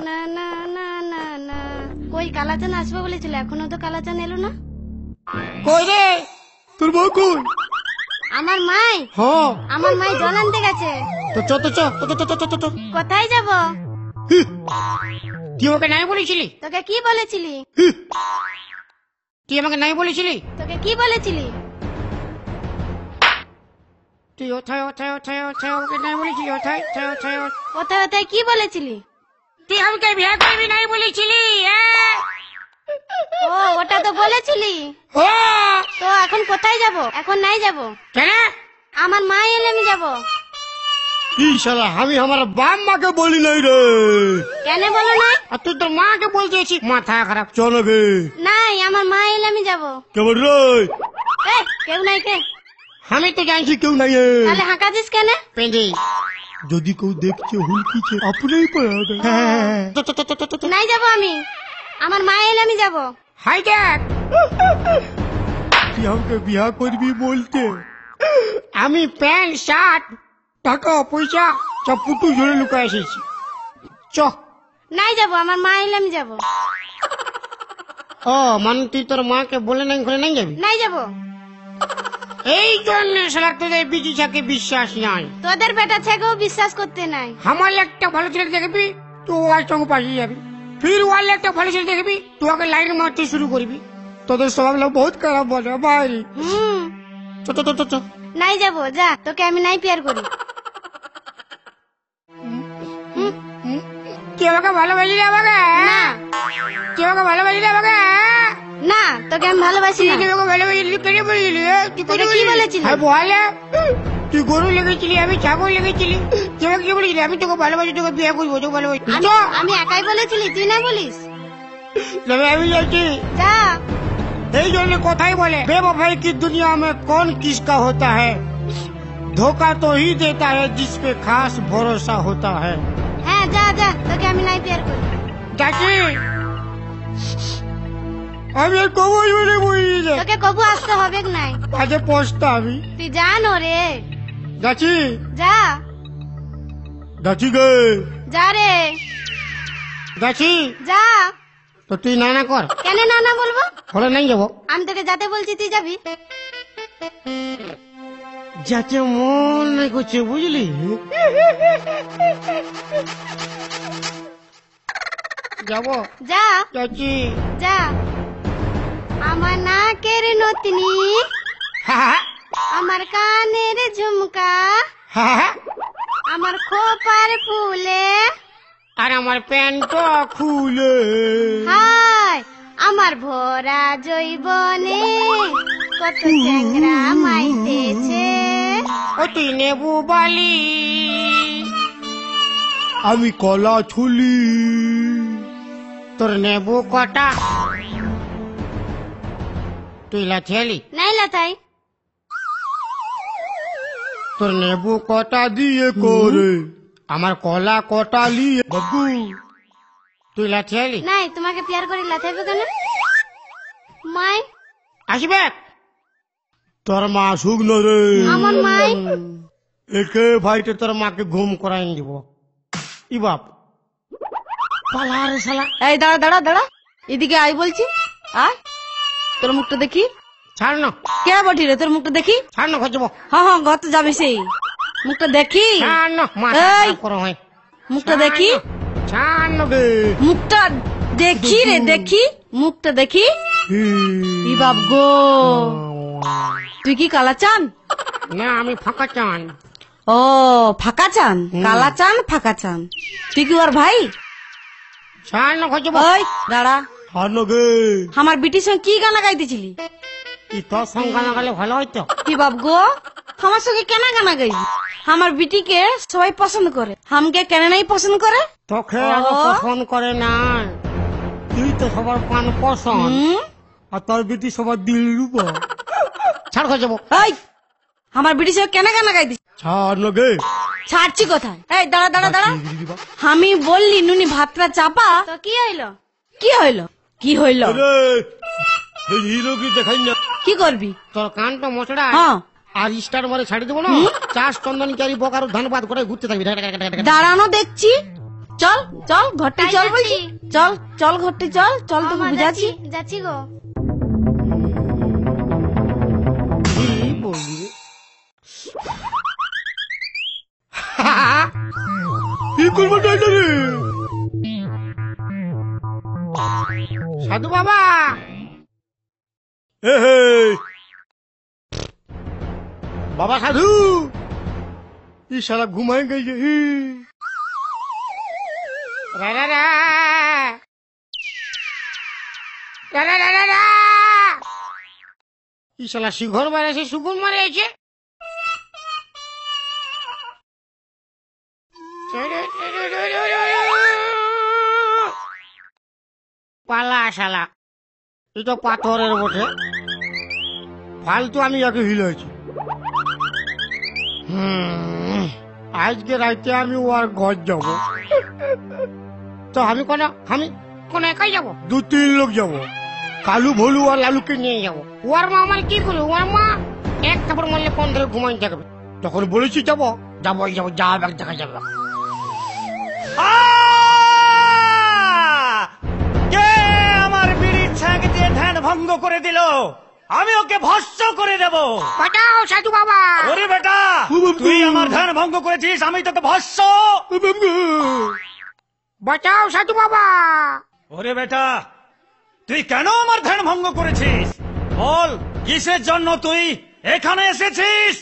না না না না না, কই কালাচান আসবে বলেছিল, এখনো তো কালাচান এলো না। কই রে তোর বউ কই? আমার মাই, হ্যাঁ আমার মাই জল আনতে গেছে। তো চ তো চ তো তো তো তো তো কোথায় যাব? তুই ওকে নাই বলেছিলি? তোকে কি বলেছিলি? তুই আমাকে নাই বলেছিলি? তোকে কি বলেছিলি? তুই ওঠায় ওঠায় ওঠায় ওঠায় ওকে নাই বলেছিলি? ওঠায় ওঠায় ওঠায় কোথায় কোথায় কি বলেছিলি? তুই আমাকে বিয়ে করবি নাই বলেছিলি? ও ওটা তো বলেছিলি। তো এখন কোথায় যাব? এখন নাই যাব। কেন? আমার মা এলে আমি যাব। শালা আমি আমার বাপ মাকে বলি নাই রে। কেন বলো না? আর তুই তোর মাকে বলতেছি? মাথা খারাপ। চলো গে। নাই, আমার মা এলে আমি যাব। কেমন রে? কেউ নাই কে? আমি তো জানছি কেউ নাই। তাহলে হাঁকা দিস কেন? পেঁদে যদি কেউ দেখছে হুলকিছে আপনি নাই যাব আমি, আমার মা এলে আমি যাব। হাই দেখ তুই আমাকে বিয়া করবি বলতে আমি প্যান্ট শার্ট টাকা পয়সা সব পুটু জোরে লুকায় এসেছি। চ। নাই যাব, আমার মা এলে আমি যাব। ও মানে তুই তোর মাকে বলে নাই ঘরে নাই যাবি? নাই যাব। এই জন্য শালা তোদের বিজি ছাকে বিশ্বাস নাই। তোদের বেটা থেকেও বিশ্বাস করতে নাই। আমার একটা ভালো ছেলে দেখবি তুই ওর সঙ্গে পাঠিয়ে যাবি, ফির ওয়ালে একটা ভালো ছেলে দেখবি তুই ওকে লাইন মারতে শুরু করবি। তোদের স্বভাব লোক বহুত খারাপ বলে ভাই। চ চ চ চ। নাই যাব, যা, তোকে আমি নাই পেয়ার করি। তুই আমাকে ভালোবাসি আমাকে? না। তুই আমাকে ভালোবাসি আমাকে? না, তোকে আমি ভালোবাসি না। তুই আমাকে ভালোবাসি কেন বলেছিলি? তোকে কি বলেছিলি? বলে তুই গরু লেগেছিলি, আমি ছাগল লেগেছিলি, তুই আমাকে কি বলেছিলি? আমি তোকে ভালোবাসি, তোকে বিয়ে করবো, তোকে ভালোবাসি। আমি একাই বলেছিলি, তুই না বলিস? আমি যাচ্ছি। যা। এই জন্য কথাই বলে बेवफाई की दुनिया में कौन किसका होता है, धोखा तो ही देता है जिस पे खास भरोसा होता है। হ্যাঁ যা যা, তোকে আমি নাই পেয়ার করি। যাচ্ছি আমি আর কবই বলে বই যায় তোকে কবু আসতে হবে নাই। কাজে পৌঁছতে আমি তুই জানো রে। যাচ্ছি যা। যাচ্ছি গে যা রে। যাচ্ছি। যা। তো তুই না না কর। কেন না না বলবো? ঘরে নাই যাবো। আমি তোকে যাতে বলছি তুই যাবি। যাতে মন নাই করছে বুঝলি। যাবো। যা। যাচ্ছি। যা। আমার নাকের নতনি, আমার কানের ঝুমকা, আমার খোপার ফুলে, আর আমার প্যান্টটা খুলে, হায় আমার ভরা জৈবনে কত চ্যাংরা মাইতেছে। ও তুই নেবু বালি আমি কলা ছুলি, তোর নেবু কটা তুই লাথিয়ালি নাই লাতাই। তোর নেবু কটা দিয়ে করে আমার কলা কটা লিয়ে বাবু তুই লাথিয়ালি। নাই, তোমাকে পেয়ার করে লাথাইবে কেন? মাই আসবে তোর মা শুকনো রে। আমার মাই একে ভাইতে তোর মাকে ঘুম করাই দিব। ই বাপ পালা রে শালা। এই দাঁড়া দাঁড়া দাঁড়া, এদিকে আই বলছি। আয় তোর মুখটা দেখি। ছাড় না কে বটি রে, তোর মুখটা দেখি। ছাড় না খোঁজব। হ্যাঁ হ্যাঁ গত যাবে সেই মুখটা দেখি। ছাড় না মাথা এই! খারাপ করো হয়। মুখটা দেখি। ছাড় না গে। মুখটা দেখি রে, দেখি মুখটা দেখি। ই বাপ গো, তুই কি কালা চান? না আমি ফাঁকা চান। ও ফাঁকা চান, কালা চান ফাঁকা চান। তুই কি ওর ভাই? ছাড় না খোঁজব। ওই দাঁড়া, ছাড় না গে। আমার বিটির সঙ্গে কি গানা গাইতেছিলি? কি তোর সঙ্গে না গেলে ভালো হইতো। কি বাপ গো, আমার সঙ্গে কেন গানা গাইবি? আমার বিটিকে সবাই পছন্দ করে, আমাকে কেন নাই পছন্দ করে? তোকে আগে পছন্দ করে না, তুই তো সবার পান পছন্দ আর তোর বেটি সবার দিল রূপ। ছাড় খোঁজব। এই আমার বিটির সঙ্গে কেন গানা গাইতিস? ছাড় না গে। ছাড়ছি কোথায়? এই দাঁড়া দাঁড়া দাঁড়া, আমি বললি নুনি ভাতটা চাপা। তো কি হইলো? কি হইল? কি হইল? হিরো কি দেখাই না। কি করবি? তোর কানটা মশড়া হ্যাঁ আর স্টার মারে ছাড়ি দেবো না। চাষ চন্দন কারি বকার ধান পাত করে ঘুরতে থাকবি। দাঁড়ানো দেখছি, চল চল ঘরটি তাই চল যাচ্ছি। বলছি, চল চল ঘরটি চল চল ও তোকে মা, বুঝাচ্ছি। যাচ্ছি যাচ্ছি গো। কি বলি রে? কি করবো তাইলে রে? সাধু বাবা এ হে। বাবা সাধু ই শালা ঘুমায় গেছে হি। রা রা রা। রা রা রা রা রা। ই শালা শিঘর মারে আছে সুগুন মারে আছে। পালা শালা এই তো পাথরের বটে, ফালতু আমি একে হিলেছি। আজকে রাইতে আমি ওর ঘর যাব। তো আমি কোন একাই যাব? 2-3 লোক যাব। কালু ভলু আর লালুকে নিয়ে যাব। ওর মা আমার কি করবে? ওর মা এক থাপড় মারলে কোন ধরে ঘুমাই থাকবে। তখন বলেছি যাবো যাবো যাবো যা এক জায়গায় যাবো। কে আমার বিড়ির ছাগ দিয়ে ধ্যান ভঙ্গ করে দিল? আমি ওকে ভস্ম করে দেব। বাঁচাও সাধু বাবা। ওরে বেটা, তুই আমার ধ্যান ভঙ্গ করেছিস, আমি তোকে ভস্ম। বাঁচাও সাধু বাবা। ওরে বেটা, তুই কেন আমার ধ্যান ভঙ্গ করেছিস? বল, কিসের জন্য তুই এখানে এসেছিস?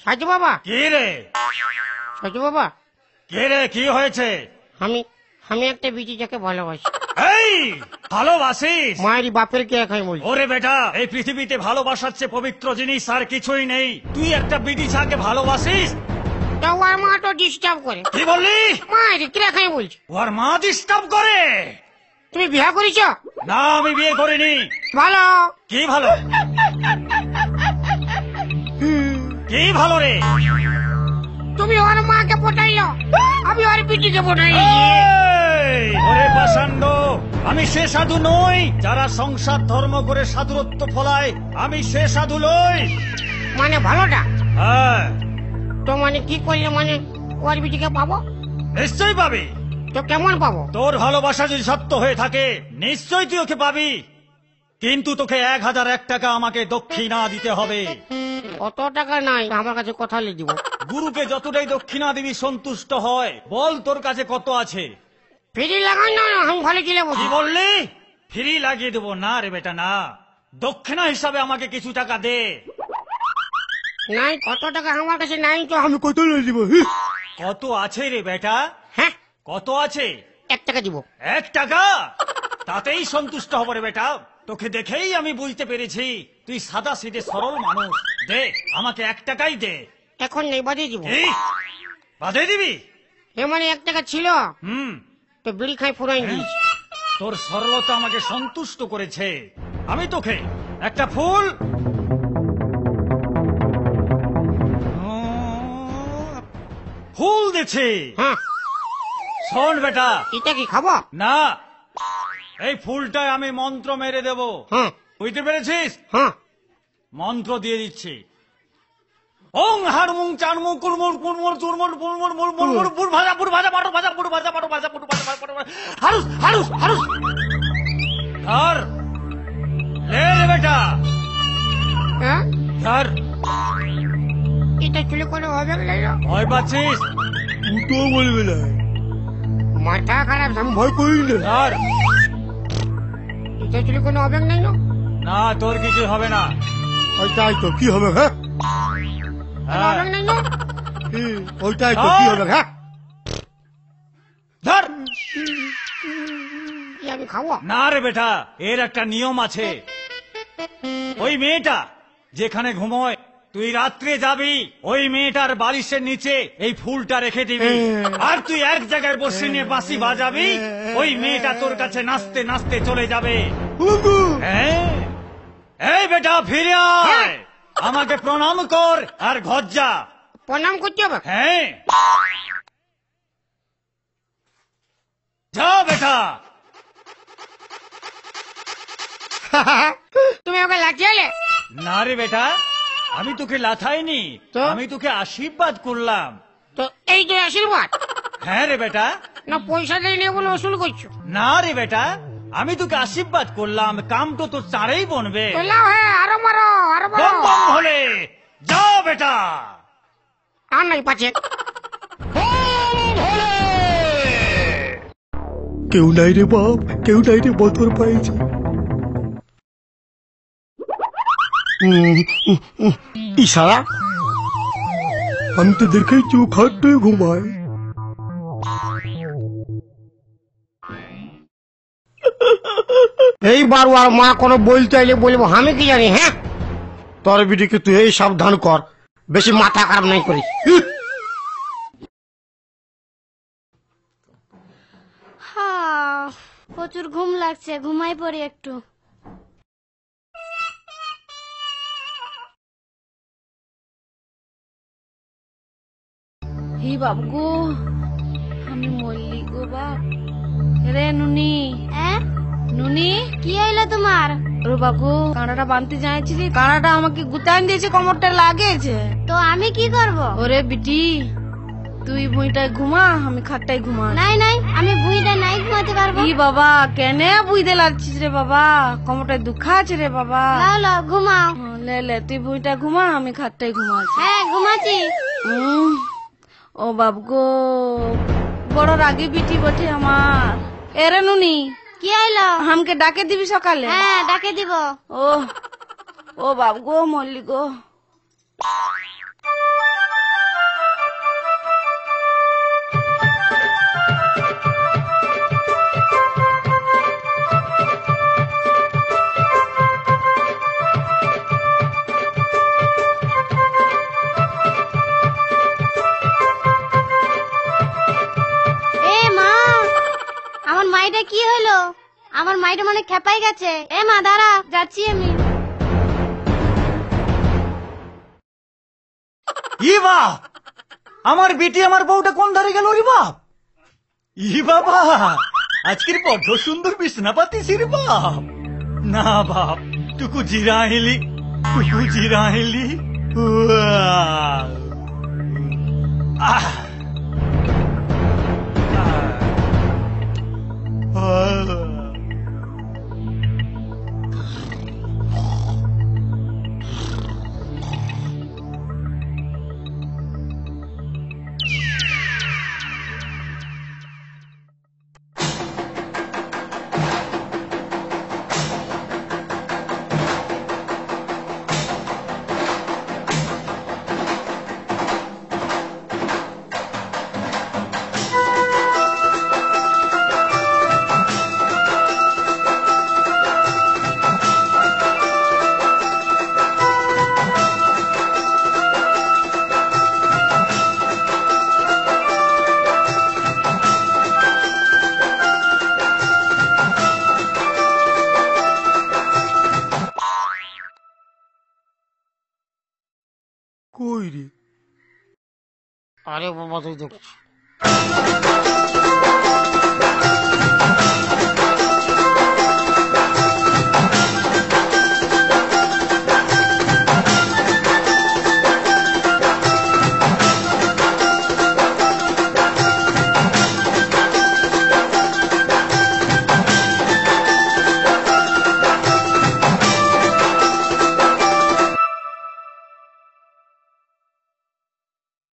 সাধু বাবা। কি রে? সাধু বাবা কে রে, কি হয়েছে? আমি একটা বিটি যাকে ভালোবাসি। এই ভালোবাসিস? মায়েরই বাপের কে একাই বলছি। ওরে বেটা, এই পৃথিবীতে ভালোবাসার চেয়ে পবিত্র জিনিস আর কিছুই নেই। তুই একটা বিড়ি ছাকে ভালোবাসিস? তা ওর মা তো ডিস্টার্ব করে। কি বললি? মায়ের কি একাই বলছি। ওর মা ডিস্টার্ব করে? তুমি বিয়ে করেছ? না, আমি বিয়ে করিনি। ভালো। কি ভালো? কি ভালো রে? তুমি ওর মাকে পটাইলো, আমি ওর বিটিকে পটাই। এই, ওরে পাষাণ্ড, আমি সে সাধু নই যারা সংসার ধর্ম করে সাধুত্ব ফলায়। আমি সে সাধু নই। মানে ভালোটা হ্যাঁ, তো মানে কি করলে মানে ওর বিটিকে পাবো? নিশ্চয়ই পাবি। তো কেমন পাবো? তোর ভালোবাসা যদি সত্য হয়ে থাকে নিশ্চয়ই তুই ওকে পাবি, কিন্তু তোকে 1001 টাকা আমাকে দক্ষিণা দিতে হবে। অত টাকা নাই আমার কাছে, কথা লিখে দিব। গুরুকে যতটাই দক্ষিণা দিবি সন্তুষ্ট হয়। বল, তোর কাছে কত আছে? ফিরি লাগাই না, আমি ভালো গেলে কি বলছি। বললি? ফ্রি লাগিয়ে দেবো? না রে বেটা, না। দক্ষিণা হিসাবে আমাকে কিছু টাকা দে। নাই, কত টাকা আমার কাছে নাই তো আমি কত লিখে দিব। কত আছে রে বেটা? হ্যাঁ, কত আছে? 1 টাকা দিব। 1 টাকা? তাতেই সন্তুষ্ট হব রে বেটা। তোকে দেখেই আমি বুঝতে পেরেছি তুই সাদা সিধে সরল মানুষ। দে, আমাকে 1 টাকাই দে। এখন নেই, বাদে দিব। এই, বাদে দিবি? এ মানে 1 টাকা ছিল হুম, তো বিড়ি খাই ফুরাই দিয়েছি। তোর সরলতা আমাকে সন্তুষ্ট করেছে। আমি তোকে একটা ফুল ফুল দিচ্ছি। হ্যাঁ, শোন বেটা, এটা কি খাবো? না, এই ফুলটায় আমি মন্ত্র মেরে দেব। হ্যাঁ বুঝতে পেরেছিস? হ্যাঁ। মন্ত্র দিয়ে দিচ্ছি। ওং হারমুং চানমুং কুরমুর কুরমুর চুরমুর পুরমুর মুরমুর মুর পুর ভাজা পুর ভাজা পাটো ভাজা পুর ভাজা পাটো ভাজা পুর ভাজা পাটো হারুস হারুস হারুস। ধর, লে রে বেটা, হ্যাঁ, ধর। এটা চুলে করে হবে না? ভয় পাচ্ছিস? দুটো বলবে না, মাথা খারাপ, আমি ভয় করি না। ধর। এটা চুলে কোনো হবে নাই না? না, তোর কিছু হবে না। ওইটাই তো কি হবে? হ্যাঁ, হ্যাঁ, হবে নাই না? ওইটাই তো কি হবে? হ্যাঁ, ধর। কি আমি খাবো? না রে বেটা, এর একটা নিয়ম আছে। ওই মেয়েটা যেখানে ঘুমোয় তুই রাত্রে যাবি, ওই মেয়েটার বালিশের নিচে এই ফুলটা রেখে দিবি, আর তুই এক জায়গায় বসে নিয়ে বাঁশি বাজাবি। ওই মেয়েটা তোর কাছে নাচতে নাচতে চলে যাবে। হ্যাঁ, এই বেটা ফিরে আয়, আমাকে প্রণাম কর আর ঘর যা। প্রণাম করতে হবে? হ্যাঁ, যা বেটা। তুমি ওকে লাঠিয়ালে? না রে বেটা, আমি তোকে লাথাইনি, তো? আমি তোকে আশীর্বাদ করলাম। তো এই যে আশীর্বাদ। হ্যাঁ রে বেটা, না পয়সা দিয়ে নিয়ে বলে ওসুল করছো? না রে বেটা, আমি তোকে আশীর্বাদ করলাম, কাম তো তোর চারেই বনবে। বললাম হ্যাঁ, আরো মারো আরো বম মারো। বম হলে যাও বেটা। আর নাই পাচ্ছে। কেউ নাই রে বাপ, কেউ নাই রে, বদর পাইছে। ইশারা আমি তো দেখেছি খাটে ঘুমায়। এইবার আর মা কোনো বলতে এলে বলবো আমি কি জানি। হ্যাঁ, তোর বিটিকে তুই এই সাবধান কর, বেশি মাথা খারাপ নাই করিস। প্রচুর ঘুম লাগছে, ঘুমাই পড়ি একটু। হি বাপ গো, আমি মরলি গো বাপ। রে নুনি, নুনি কি হইলো তোমার? ওরে বাবু, কাঁটাটা বানতে যাইছিলি, কাঁটাটা আমাকে গুতান দিয়েছে, কোমরটা লাগেছে। তো আমি কি করব? ওরে বিটি, তুই ভুঁইটায় ঘুমা, আমি খাটটায় ঘুমা। নাই নাই, আমি বুইটা নাই ঘুমাতে পারবো। ই বাবা, কেনে বুঝতে লাগছিস রে বাবা? কোমরটায় দুঃখা আছে রে বাবা। লাও লাও ঘুমাও। লে লে, তুই ভুঁইটায় ঘুমা, আমি খাটটায় ঘুমাচ্ছি। হ্যাঁ ঘুমাচ্ছি। ও বাপ গো, বড় রাগি বিটি বটে আমার। এরে নুনি, কি হইলো? আমাকে ডাকে দিবি সকালে? হ্যাঁ ডাকে দিব। ও ও বাপ গো, মল্লি গো। এ মা, আমার মাইটা কি হইলো? আমার মাইটা মানে খেপাই গেছে। এ মা দাঁড়া, যাচ্ছি আমি। ই বাপ, আমার বিটি আমার বউটা কোন ধারে গেল রে বাপ? ই বাবা, আজকের বড্ড সুন্দর বিছনা পাতিস রে বাপ। না বাপ, টুকু জিরাইলি, টুকু জিরাইলি। আহ কই রে? আরে বাবা, তুই দেখছি